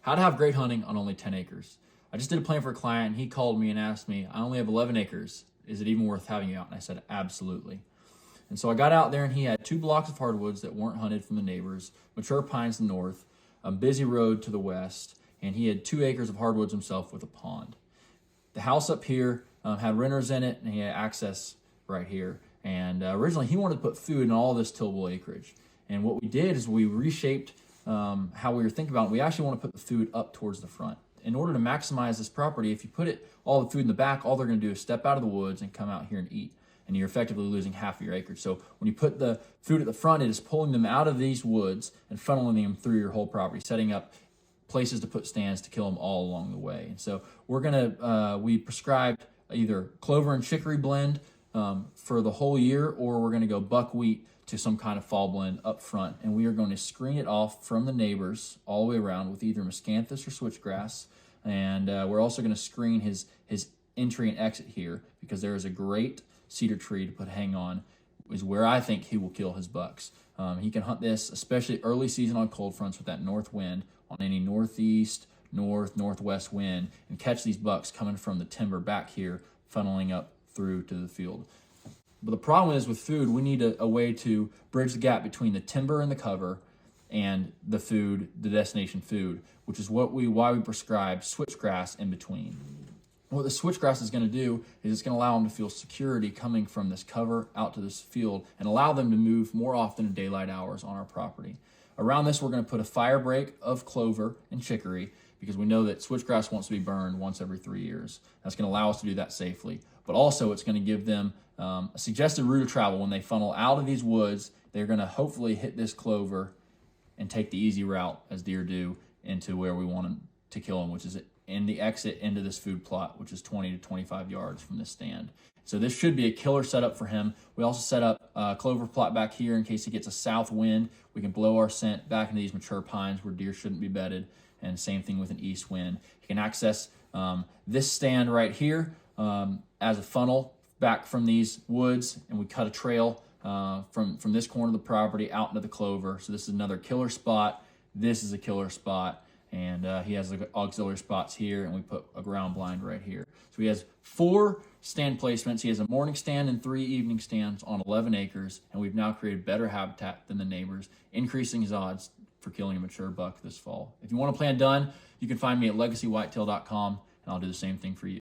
How to have great hunting on only 10 acres. I just did a plan for a client and he called me and asked me, I only have 11 acres. Is it even worth having you out? And I said, absolutely. And so I got out there and he had 2 blocks of hardwoods that weren't hunted from the neighbors, mature pines to the north, a busy road to the west, and he had 2 acres of hardwoods himself with a pond. The house up here had renters in it and he had access right here. And originally he wanted to put food in all this tillable acreage. And what we did is we reshaped how we were thinking about it. We actually want to put the food up towards the front. In order to maximize this property, if you put all the food in the back, all they're going to do is step out of the woods and come out here and eat. And you're effectively losing half of your acreage. So when you put the food at the front, it is pulling them out of these woods and funneling them through your whole property, setting up places to put stands to kill them all along the way. And so we prescribed either clover and chicory blend for the whole year, or we're gonna go buckwheat to some kind of fall blend up front. And we are going to screen it off from the neighbors all the way around with either miscanthus or switchgrass. And we're also gonna screen his entry and exit here because there is a great cedar tree to put hang on, is where I think he will kill his bucks. He can hunt this, especially early season on cold fronts with that north wind, on any northeast, northwest wind, and catch these bucks coming from the timber back here, funneling up through to the field. But the problem is with food, we need a way to bridge the gap between the timber and the cover and the food, the destination food, which is why we prescribe switchgrass in between. What the switchgrass is going to do is it's going to allow them to feel security coming from this cover out to this field and allow them to move more often in daylight hours on our property. Around this, we're going to put a fire break of clover and chicory because we know that switchgrass wants to be burned once every 3 years. That's going to allow us to do that safely. But also, it's going to give them a suggested route of travel. When they funnel out of these woods, they're going to hopefully hit this clover and take the easy route, as deer do, into where we want them to kill them, which is in the exit into this food plot, which is 20 to 25 yards from this stand. So this should be a killer setup for him. We also set up a clover plot back here in case he gets a south wind. We can blow our scent back into these mature pines where deer shouldn't be bedded, and same thing with an east wind. He can access this stand right here as a funnel back from these woods, and we cut a trail from this corner of the property out into the clover. So this is another killer spot. This is a killer spot. And he has like auxiliary spots here, and we put a ground blind right here. So he has 4 stand placements. He has a morning stand and 3 evening stands on 11 acres, and we've now created better habitat than the neighbors, increasing his odds for killing a mature buck this fall. If you want a plan done, you can find me at legacywhitetail.com, and I'll do the same thing for you.